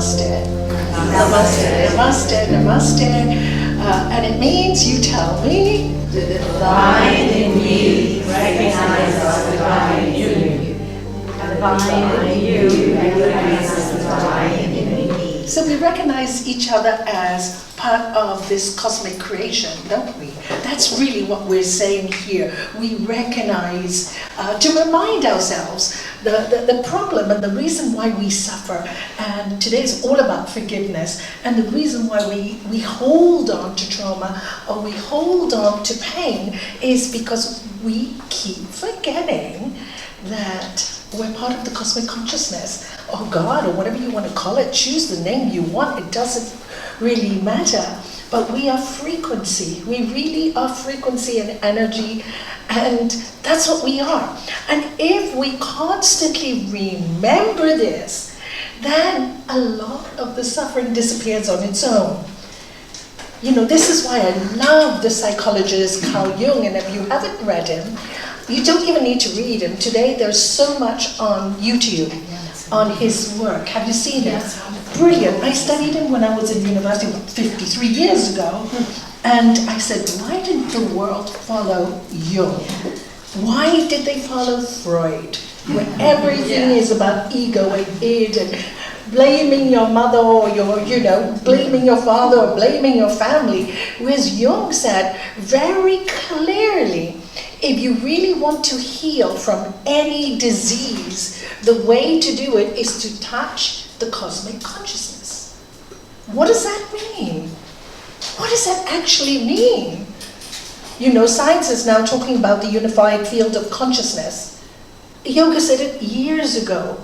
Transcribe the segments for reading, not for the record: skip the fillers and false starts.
namaste. Namaste, namaste, namaste. And it means, you tell me, The divine in me recognizes the divine in you. The divine in you recognizes the divine in me. So we recognize each other as part of this cosmic creation, don't we? That's really what we're saying here. We recognize, to remind ourselves, the problem and the reason why we suffer. And today is all about forgiveness. And the reason why we hold on to trauma or we hold on to pain is because we keep forgetting that we're part of the cosmic consciousness, or God, or whatever you want to call it. Choose the name you want. It doesn't really matter. But we are frequency. We really are frequency and energy, and that's what we are. And if we constantly remember this, then a lot of the suffering disappears on its own. You know, this is why I love the psychologist Carl Jung, and if you haven't read him, you don't even need to read him. Today there's so much on YouTube on his work. Have you seen it? Brilliant. I studied him when I was in university 53 years ago, and I said, why didn't the world follow Jung? Why did they follow Freud? Where everything is about ego and id and blaming your mother or blaming your father or blaming your family. Whereas Jung said very clearly, if you really want to heal from any disease, the way to do it is to touch the cosmic consciousness. What does that mean? What does that actually mean? You know, science is now talking about the unified field of consciousness. Yoga said it years ago.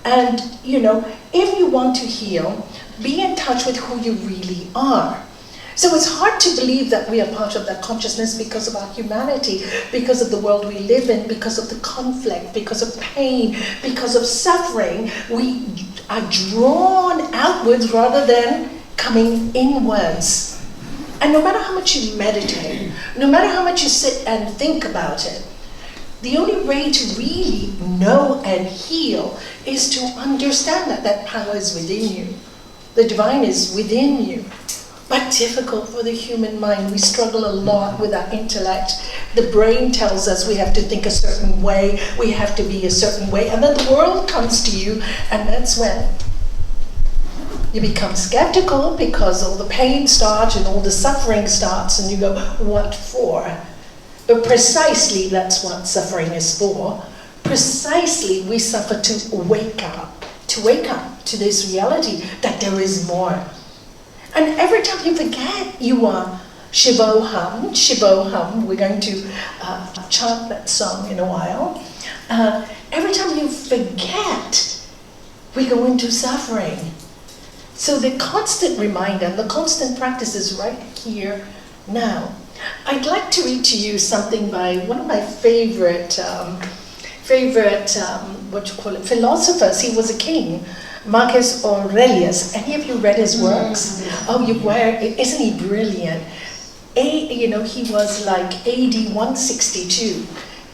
And, you know, if you want to heal, be in touch with who you really are. So it's hard to believe that we are part of that consciousness because of our humanity, because of the world we live in, because of the conflict, because of pain, because of suffering. We are drawn outwards rather than coming inwards. And no matter how much you meditate, no matter how much you sit and think about it, the only way to really know and heal is to understand that power is within you. The divine is within you. But difficult for the human mind. We struggle a lot with our intellect. The brain tells us we have to think a certain way, we have to be a certain way, and then the world comes to you, and that's when you become skeptical because all the pain starts and all the suffering starts, and you go, what for? But precisely that's what suffering is for. Precisely we suffer to wake up to this reality that there is more. And every time you forget, you are Shivoham, Shivoham. We're going to chant that song in a while. Every time you forget, we go into suffering. So the constant reminder, the constant practice is right here now. I'd like to read to you something by one of my favorite philosophers. He was a king, Marcus Aurelius. Any of you read his works? Oh, isn't he brilliant? He was like AD 162,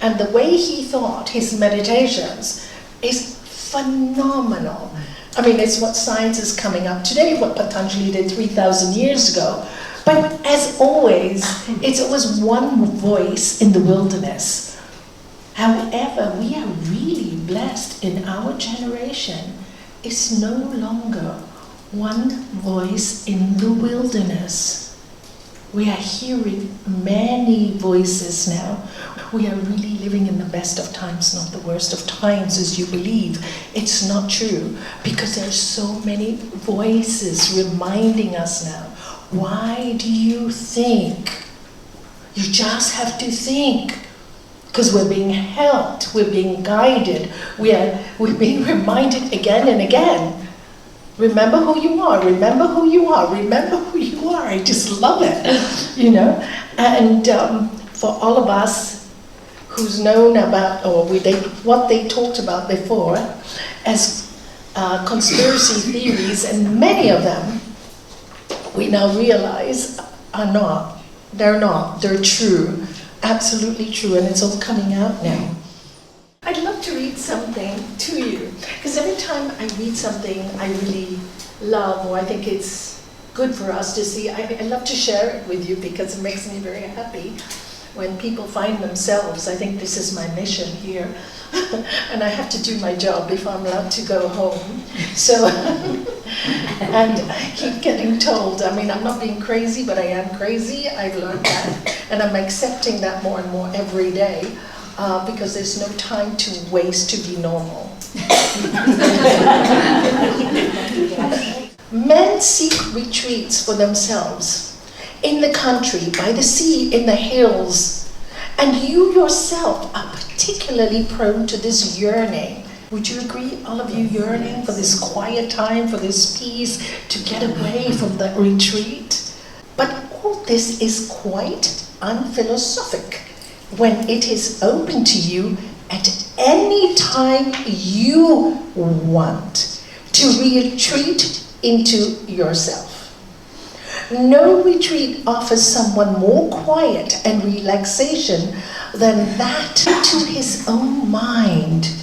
and the way he thought, his meditations, is phenomenal. I mean, it's what science is coming up today, what Patanjali did 3,000 years ago. But as always, it's always one voice in the wilderness. However, we are really blessed in our generation. It's no longer one voice in the wilderness. We are hearing many voices now. We are really living in the best of times, not the worst of times as you believe. It's not true, because there are so many voices reminding us now. Why do you think? You just have to think. Because we're being helped, we're being guided, we're being reminded again and again. Remember who you are, remember who you are, remember who you are. I just love it, you know. And for all of us who's known about, what they talked about before as conspiracy theories, and many of them we now realize are not. They're true. Absolutely true, and it's all coming out now. I'd love to read something to you, because every time I read something, I really love, or I think it's good for us to see. I love to share it with you because it makes me very happy when people find themselves. I think this is my mission here. And I have to do my job if I'm allowed to go home. So, and I keep getting told, I mean, I'm not being crazy, but I am crazy. I've learned that. And I'm accepting that more and more every day because there's no time to waste to be normal. Men seek retreats for themselves in the country, by the sea, in the hills. And you yourself are particularly prone to this yearning. Would you agree, all of you yearning for this quiet time, for this peace, to get away from the retreat? But all this is quite unphilosophic when it is open to you at any time you want to retreat into yourself. No retreat offers someone more quiet and relaxation than that to his own mind,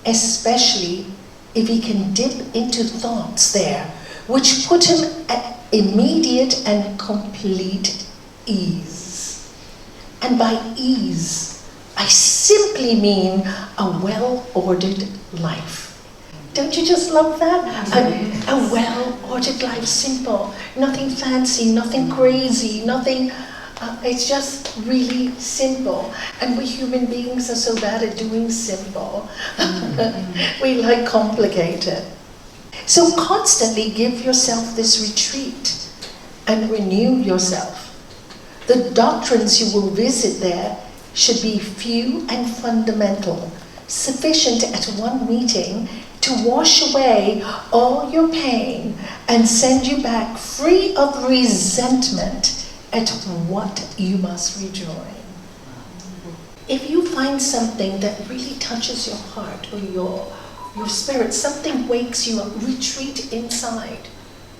especially if he can dip into thoughts there, which put him at immediate and complete ease. And by ease, I simply mean a well-ordered life. Don't you just love that? A well-ordered life, simple, nothing fancy, nothing crazy, nothing, it's just really simple. And we human beings are so bad at doing simple. We like complicated. So constantly give yourself this retreat and renew yourself. The doctrines you will visit there should be few and fundamental, sufficient at one meeting to wash away all your pain and send you back free of resentment at what you must rejoin. If you find something that really touches your heart or your spirit, something wakes you up, retreat inside.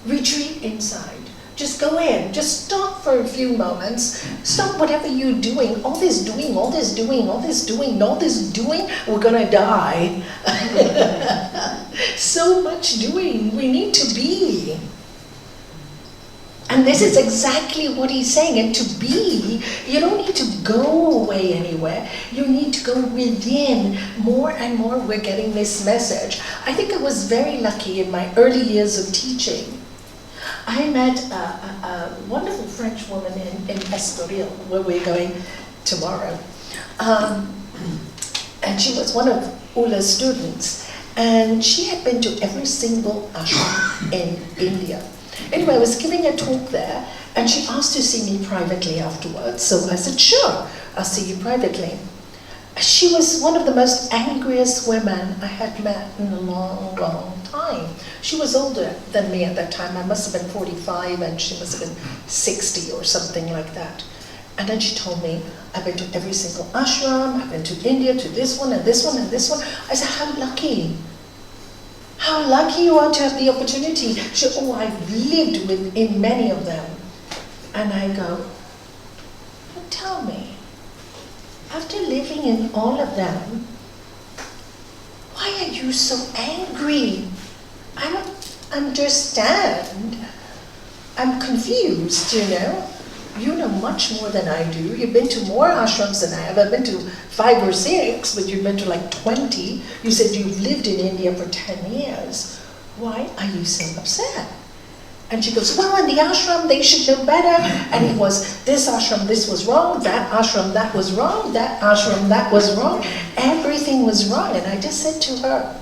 Retreat inside. Just go in, just stop for a few moments, stop whatever you're doing, all this doing, we're gonna die. So much doing, we need to be. And this is exactly what he's saying, and to be, you don't need to go away anywhere, you need to go within. More and more we're getting this message. I think I was very lucky in my early years of teaching. I met a wonderful French woman in Estoril, where we're going tomorrow. And she was one of Ula's students. And she had been to every single ashram in India. Anyway, I was giving a talk there, and she asked to see me privately afterwards. So I said, sure, I'll see you privately. She was one of the most angriest women I had met in a long, long time. She was older than me at that time. I must have been 45 and she must have been 60 or something like that. And then she told me, I've been to every single ashram, I've been to India, to this one and this one and this one. I said, how lucky. How lucky you are to have the opportunity. She said, oh, I've lived in many of them. And I go, but tell me, after living in all of them, why are you so angry? I don't understand. I'm confused, you know. You know much more than I do. You've been to more ashrams than I have. I've been to 5 or 6, but you've been to like 20. You said you've lived in India for 10 years. Why are you so upset? And she goes, well, in the ashram, they should know better. And it was, this ashram, this was wrong. That ashram, that was wrong. That ashram, that was wrong. Everything was wrong. And I just said to her,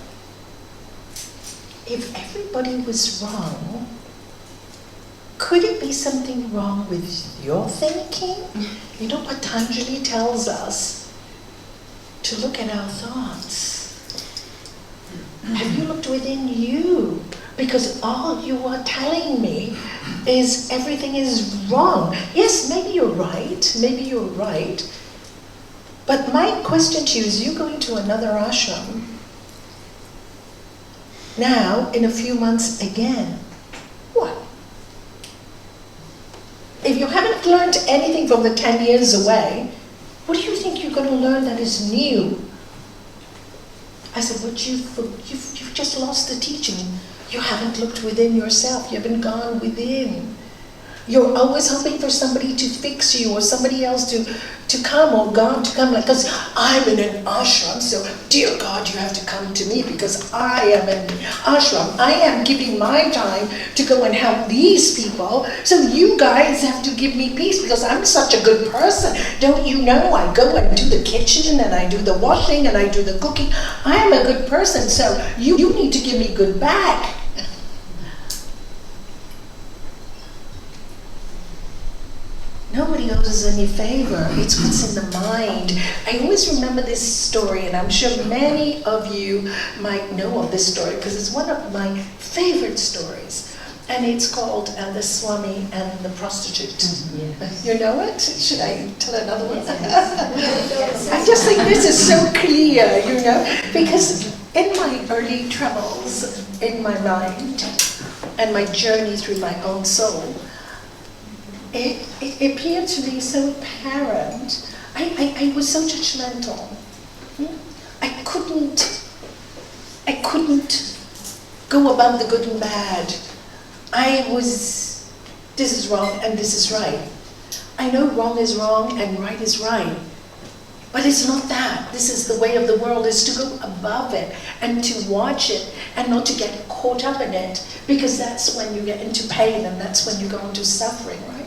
if everybody was wrong, could it be something wrong with your thinking? You know, Patanjali tells us to look at our thoughts. Have you looked within you? Because all you are telling me is everything is wrong. Yes, maybe you're right. But my question to you is, you going to another ashram now in a few months again. What? If you haven't learned anything from the 10 years away, what do you think you're going to learn that is new? I said, but you've just lost the teaching. You haven't looked within yourself. You haven't gone within. You're always hoping for somebody to fix you or somebody else to come or God to come. Like, because I'm in an ashram, so dear God, you have to come to me because I am in the ashram. I am giving my time to go and help these people. So you guys have to give me peace because I'm such a good person. Don't you know? I go and do the kitchen and I do the washing and I do the cooking. I am a good person, so you need to give me good back. Nobody owes us any favor. It's what's in the mind. I always remember this story, and I'm sure many of you might know of this story because it's one of my favorite stories. And it's called The Swami and the Prostitute. Yes. You know it? Should I tell another one? Yes. I just think this is so clear, you know, because in my early troubles in my mind and my journey through my own soul, it appeared to me so apparent. I was so judgmental. I couldn't go above the good and bad. This is wrong and this is right. I know wrong is wrong and right is right. But it's not that. This is the way of the world, is to go above it and to watch it and not to get caught up in it, because that's when you get into pain and that's when you go into suffering, right?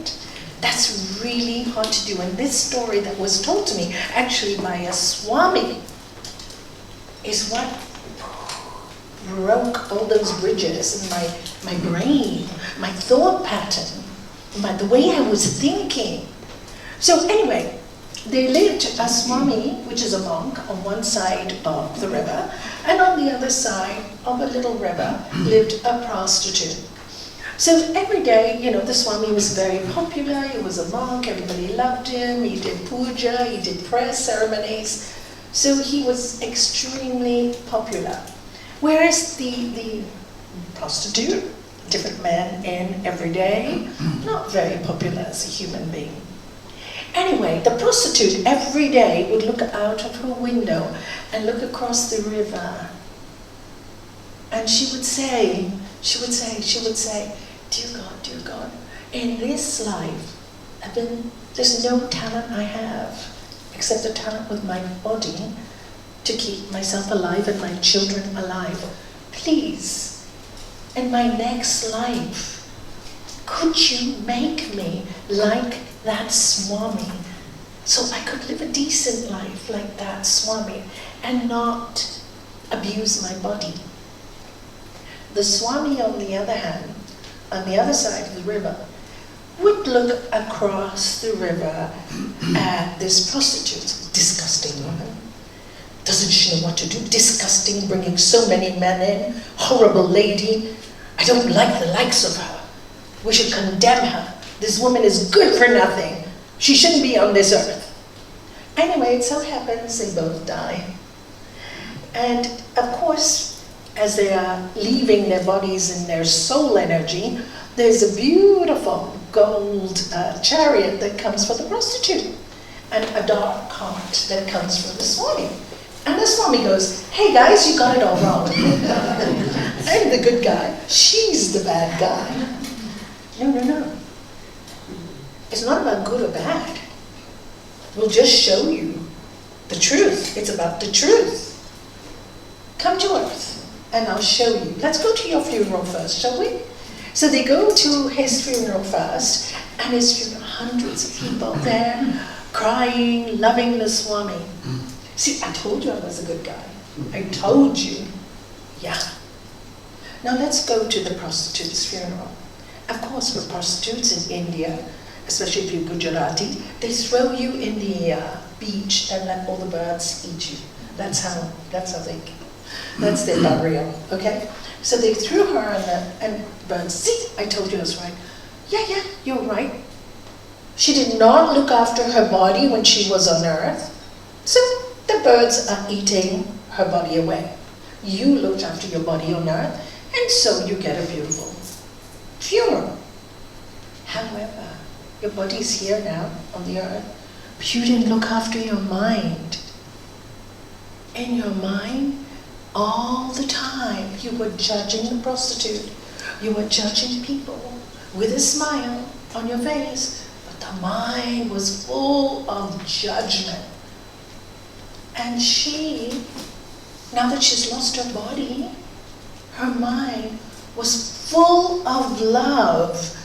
That's really hard to do. And this story that was told to me, actually by a Swami, is what broke all those bridges in my brain, my thought pattern, the way I was thinking. So anyway, there lived a Swami, which is a monk, on one side of the river, and on the other side of a little river lived a prostitute. So every day, you know, the Swami was very popular. He was a monk, everybody loved him, he did puja, he did prayer ceremonies. So he was extremely popular. Whereas the prostitute, different man in every day, not very popular as a human being. Anyway, the prostitute every day would look out of her window and look across the river. And she would say, dear God, in this life, there's no talent I have except the talent with my body to keep myself alive and my children alive. Please, in my next life, could you make me like that Swami, so I could live a decent life like that Swami and not abuse my body? The Swami, on the other hand, on the other side of the river, would look across the river at this prostitute. Disgusting woman. Doesn't she know what to do? Disgusting, bringing so many men in. Horrible lady. I don't like the likes of her. We should condemn her. This woman is good for nothing. She shouldn't be on this earth. Anyway, it so happens they both die. And of course, as they are leaving their bodies in their soul energy, there's a beautiful gold chariot that comes for the prostitute, and a dark cart that comes for the Swami. And the Swami goes, hey guys, you got it all wrong. I'm the good guy. She's the bad guy. No. It's not about good or bad. We'll just show you the truth. It's about the truth. Come to earth and I'll show you. Let's go to your funeral first, shall we? So they go to his funeral first, and his funeral, hundreds of people there, crying, loving the Swami. See, I told you I was a good guy. I told you. Yeah. Now let's go to the prostitute's funeral. Of course, for prostitutes in India, especially if you're Gujarati, they throw you in the beach and let all the birds eat you. That's how they, that's their burial, okay? So they threw her and birds, see, I told you I was right. Yeah, you're right. She did not look after her body when she was on earth. So the birds are eating her body away. You looked after your body on earth, and so you get a beautiful funeral. However, your body's here now on the earth, but you didn't look after your mind. In your mind, all the time you were judging the prostitute, you were judging people with a smile on your face, but the mind was full of judgment. And she, now that she's lost her body, her mind was full of love.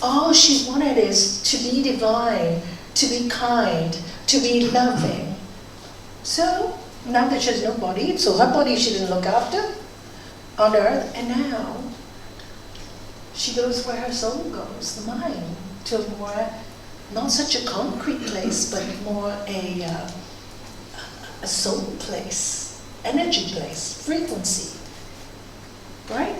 All she wanted is to be divine, to be kind, to be loving. So, now that she has no body, so her body she didn't look after on earth, and now she goes where her soul goes, the mind, to a more, not such a concrete place, but more a soul place, energy place, frequency, right?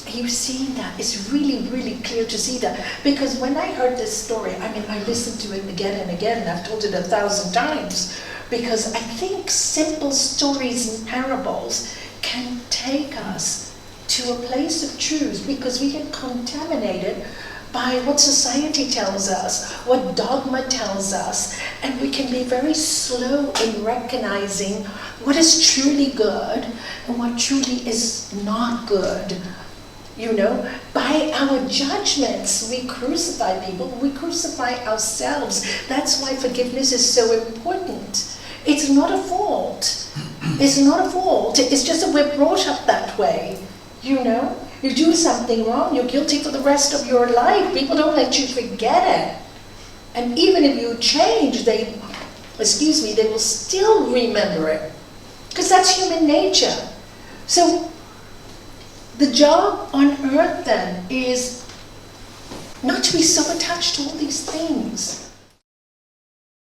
You've seen that. It's really, really clear to see that. Because when I heard this story, I mean, I listened to it again and again, and I've told it 1,000 times, because I think simple stories and parables can take us to a place of truth, because we get contaminated by what society tells us, what dogma tells us, and we can be very slow in recognizing what is truly good and what truly is not good. You know, by our judgments, we crucify people, we crucify ourselves. That's why forgiveness is so important. It's not a fault. It's not a fault. It's just that we're brought up that way. You know, you do something wrong, you're guilty for the rest of your life. People don't let you forget it. And even if you change, they will still remember it. Because that's human nature. So, the job on earth then is not to be so attached to all these things.